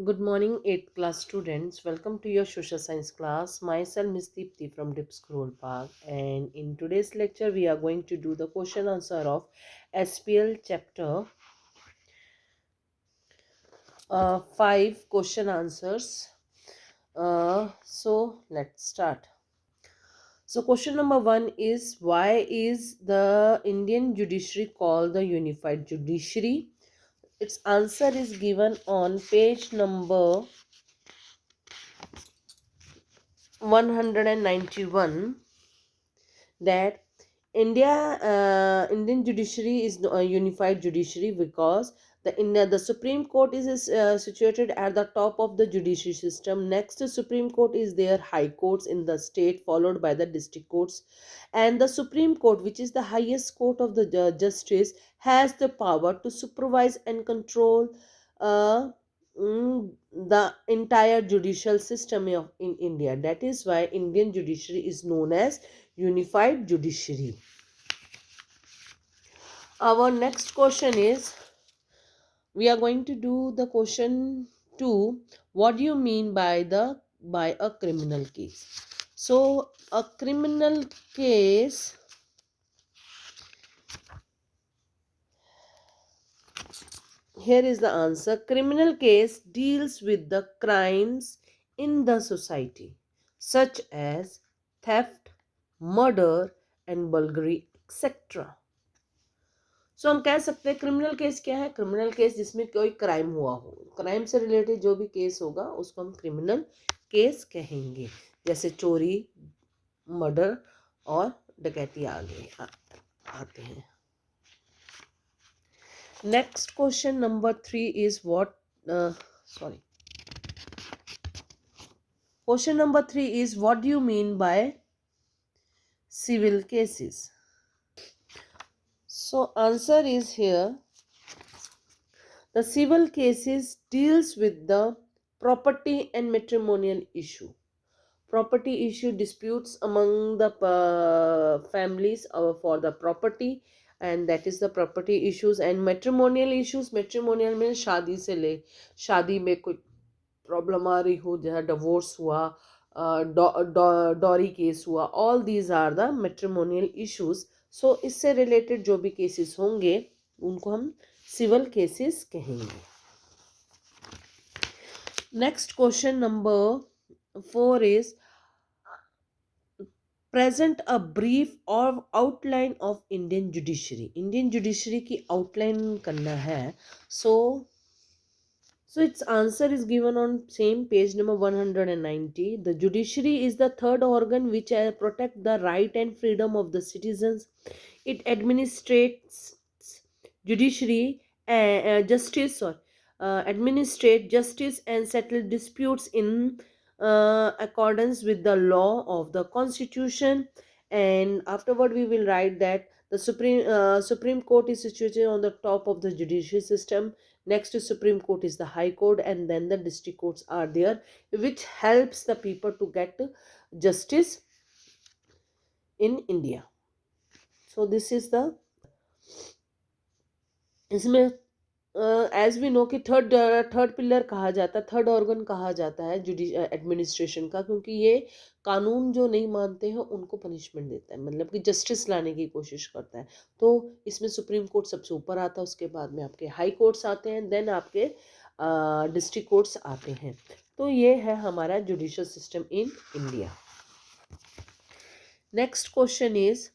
Good morning, 8th class students. Welcome to your social science class. Myself, Miss Deepti from Dip Scroll Park. And in today's lecture, we are going to do the question answer of SPL chapter 5 question answers. So let's start. So question number 1 is, why is the Indian judiciary called the unified judiciary? Its answer is given on page number 191, that Indian judiciary is a unified judiciary because the Supreme Court is situated at the top of the judiciary system. Next to Supreme Court is their high courts in the state, followed by the district courts, and the Supreme Court, which is the highest court of the justice, has the power to supervise and control uh, the entire judicial system in India. That is why Indian judiciary is known as unified judiciary. Our next question is, we are going to do the question 2. What do you mean by a criminal case? So a criminal case, here is the answer. Criminal case deals with the crimes in the society, such as theft, murder and burglary, etc. सो हम कह सकते हैं criminal case क्या है? Criminal case जिसमें कोई crime हुआ हो, क्राइम से रिलेटेड जो भी केस होगा उसको हम क्रिमिनल केस कहेंगे, जैसे चोरी, मर्डर और डकैती आते हैं. Next question number 3 is what sorry question number 3 is what do you mean by civil cases? So answer is here. The civil cases deals with the property and matrimonial issue. Property issue disputes among the families for the property, and that is the property issues. And matrimonial issues, matrimonial means शादी में कोई problem आ रही हो, जहाँ divorce हुआ, dowry case हुआ, all these are the matrimonial issues. So इससे related जो भी केसेस होंगे उनको हम सिविल केसेस कहेंगे. Next question number 4 is present a brief और outline of Indian judiciary. Indian judiciary की आउटलाइन करना है. So its answer is given on same page number 190. The judiciary is the third organ which protect the right and freedom of the citizens. It administrates judiciary justice or administrate justice and settle disputes in accordance with the law of the constitution. And afterward we will write that the Supreme Court is situated on the top of the judicial system. Next to Supreme Court is the High Court, and then the district courts are there, which helps the people to get justice in India. So this is the इसमें as we know कि third pillar कहा जाता है, third organ कहा जाता है administration का, क्योंकि ये कानून जो नहीं मानते हैं उनको पनिशमेंट देता है, मतलब कि जस्टिस लाने की कोशिश करता है. तो इसमें सुप्रीम कोर्ट सबसे ऊपर आता है, उसके बाद में आपके हाई कोर्ट्स आते हैं, देन आपके डिस्ट्रिक्ट कोर्ट्स आते हैं. तो ये है हमारा judicial system in India. Next question is,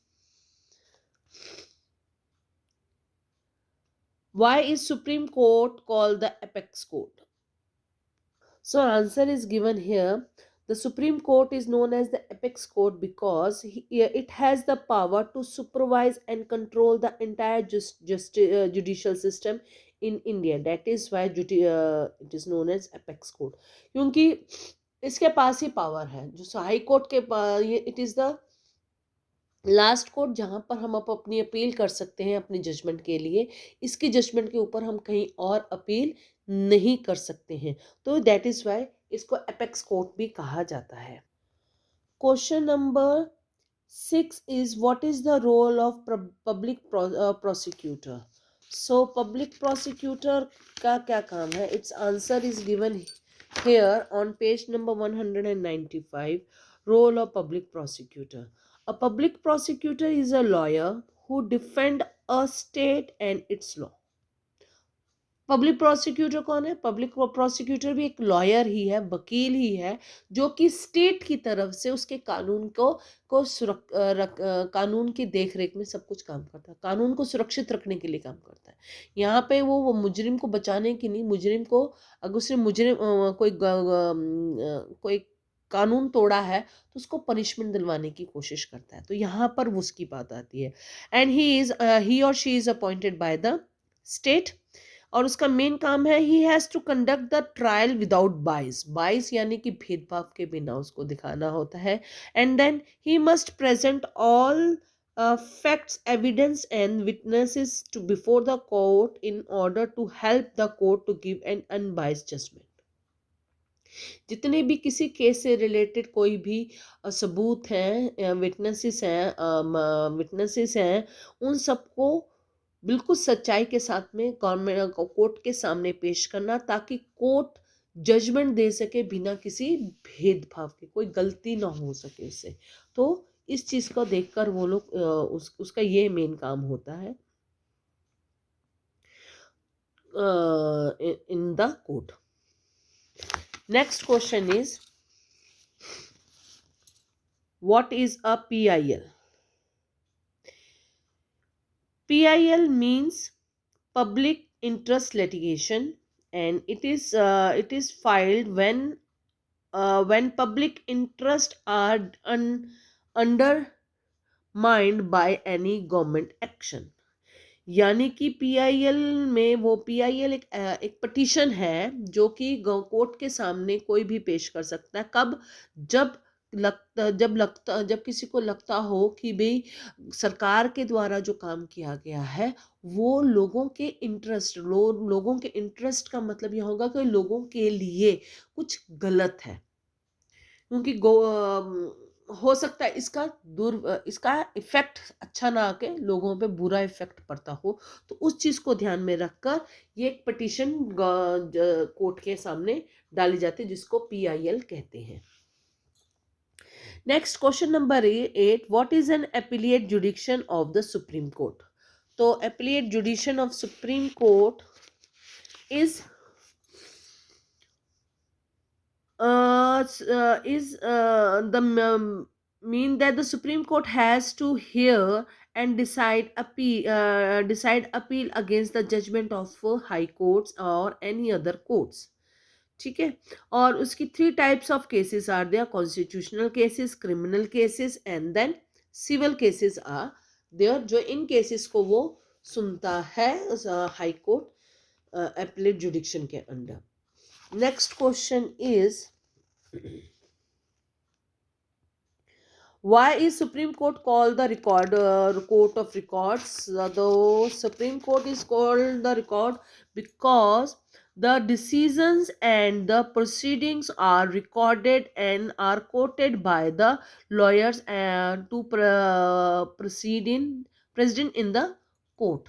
why is Supreme Court called the apex court? So answer is given here. The Supreme Court is known as the apex court because it has the power to supervise and control the entire judicial system in India. That is why it is known as apex court. क्योंकि इसके पास ही power है. जो high court के पास, it is the last court जहाँ पर हम अपनी अपील कर सकते हैं अपने जजमेंट के लिए. इसकी जजमेंट के ऊपर हम कहीं और अपील नहीं कर सकते हैं. तो दैट इज वाई इसको एपेक्स कोर्ट भी कहा जाता है. Question number 6 is, what is the role of public prosecutor? So public prosecutor का क्या काम है? Its answer is given here on page number 195. Role of public prosecutor. A public prosecutor is a lawyer who defend a state and its law. Public prosecutor कौन है? Public prosecutor भी एक lawyer ही है, वकील ही है, जो कि स्टेट की तरफ से उसके कानून कानून की देख रेख में सब कुछ काम करता है, कानून को सुरक्षित रखने के लिए काम करता है। यहाँ पे वो मुजरिम को बचाने की नहीं, मुजरिम को अगर उसने मुजरिम कोई कानून तोड़ा है तो उसको पनिशमेंट दिलवाने की कोशिश करता है। तो यहाँ पर उसकी बात आती है। एंड ही और she is appointed by the state, और उसका मेन काम है he has to conduct the trial without bias. Bias यानी कि भेदभाव के बिना उसको दिखाना होता है। And then he must present all facts, evidence and witnesses to before the court in order to help the court to give an unbiased judgement. जितने भी किसी केस से रिलेटेड कोई भी सबूत हैं, विटनेसेस हैं, उन सबको बिल्कुल सच्चाई के साथ में गवर्नमेंट कोर्ट के सामने पेश करना, ताकि कोर्ट जजमेंट दे सके बिना किसी भेदभाव के, कोई गलती ना हो सके उससे। तो इस चीज़ को देखकर वो लोग उसका ये मेन काम होता है in the court. Next question is what is a PIL? PIL means public interest litigation, and it is filed when public interest are undermined by any government action. यानी कि PIL में वो PIL एक petition है जो कि court के सामने कोई भी पेश कर सकता है। कब? जब किसी को लगता हो कि भाई सरकार के द्वारा जो काम किया गया है वो लोगों के लोगों के इंटरेस्ट का मतलब यह होगा कि लोगों के लिए कुछ गलत है, क्योंकि हो सकता है इसका इफेक्ट अच्छा ना आके लोगों पे बुरा इफेक्ट पड़ता हो। तो उस चीज को ध्यान में रखकर ये एक पिटीशन कोर्ट के सामने डाली जाती है, जिसको PIL कहते हैं। Next question number 8, what is an appellate jurisdiction of the supreme court? तो appellate jurisdiction of supreme court is the mean that the Supreme Court has to hear and decide appeal against the judgment of high courts or any other courts. ठीक है, और उसकी 3 types of cases are there: constitutional cases, criminal cases and then civil cases are there, जो इन cases को वो सुनता है high court appellate जुडिक्शन के under. Next question is why is Supreme Court called the court of records? The Supreme Court is called the record because the decisions and the proceedings are recorded and are quoted by the lawyers and to president in the court.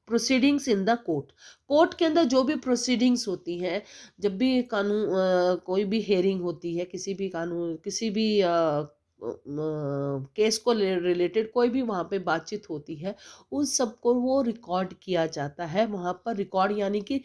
Proceedings in the court, court के अंदर जो भी proceedings होती हैं, जब भी कानून कोई भी हेयरिंग होती है, किसी भी केस को रिलेटेड कोई भी वहाँ पे बातचीत होती है, उस सबको वो रिकॉर्ड किया जाता है वहाँ पर। रिकॉर्ड यानी कि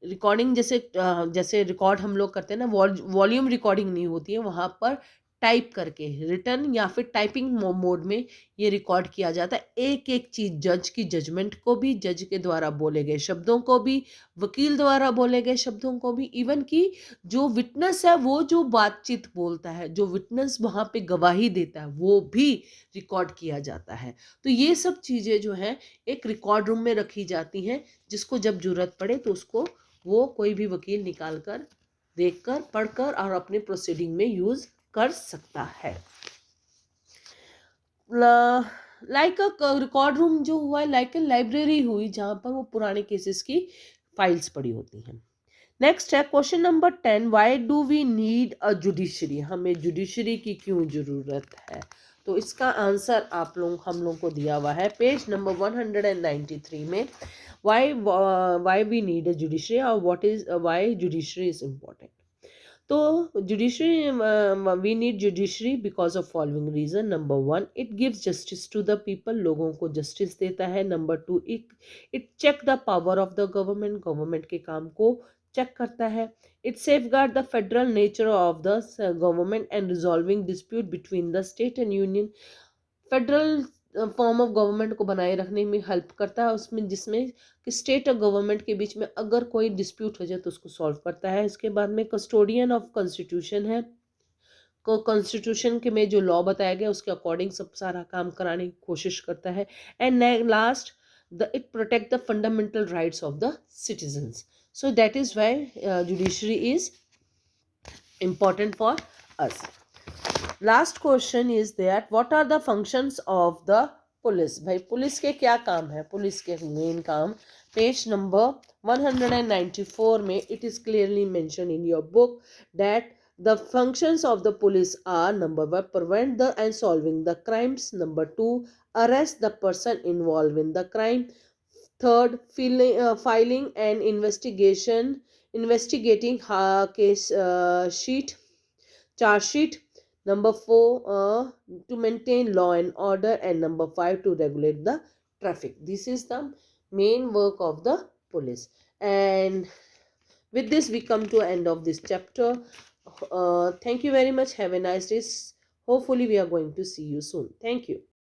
रिकॉर्डिंग जैसे रिकॉर्ड हम लोग करते हैं ना, वॉल्यूम रिकॉर्डिंग नहीं होती है वहाँ पर, टाइप करके रिटर्न या फिर टाइपिंग मोड में ये रिकॉर्ड किया जाता है। एक एक चीज, जज की जजमेंट को भी, जज के द्वारा बोले गए शब्दों को भी, वकील द्वारा बोले गए शब्दों को भी, इवन कि जो विटनेस है वो जो बातचीत बोलता है, जो विटनेस वहाँ पे गवाही देता है, वो भी रिकॉर्ड किया जाता है। तो ये सब चीज़ें जो है एक रिकॉर्ड रूम में रखी जाती हैं, जिसको जब जरूरत पड़े तो उसको वो कोई भी वकील निकाल कर, देखकर, पढ़कर और अपने प्रोसीडिंग में यूज कर सकता है। लाइक अ रिकॉर्ड रूम जो हुआ है, लाइक अ लाइब्रेरी हुई जहां पर वो पुराने केसेस की फाइल्स पड़ी होती हैं। नेक्स्ट है question number 10, why do we need a judiciary? हमें जुडिशरी की क्यों जरूरत है? तो इसका आंसर आप लोग हम लोग को दिया हुआ है पेज नंबर 193 में। Why we need a judiciary और what is why judiciary is important. तो judiciary, we need judiciary because of following reason. Number one, it gives justice to the people, लोगों को जस्टिस देता है। Number two, it check the power of the government, government के काम को check करता है। It safeguard the federal nature of the government and resolving dispute between the state and union. Federal form of government को बनाए रखने में help करता है, उसमें जिसमें कि स्टेट और गवर्नमेंट के बीच में अगर कोई डिस्प्यूट हो जाए तो उसको सॉल्व करता है। इसके बाद में कस्टोडियन ऑफ कॉन्स्टिट्यूशन है, को कॉन्स्टिट्यूशन के में जो लॉ बताया गया उसके अकॉर्डिंग सब सारा काम कराने की कोशिश करता है। And last, the it protect the fundamental rights of the citizens. So that is why judiciary is important for us. Last question is that what are the functions of the police. भाई police के क्या काम है? Police के main काम page number 194 में it is clearly mentioned in your book that the functions of the police are: number one, prevent the and solving the crimes; number two, arrest the person involved in the crime; third, filing and investigating case sheet, charge sheet; number four, to maintain law and order; and number five, to regulate the traffic. This is the main work of the police. And with this we come to end of this chapter. Thank you very much. Have a nice day. Hopefully we are going to see you soon. Thank you.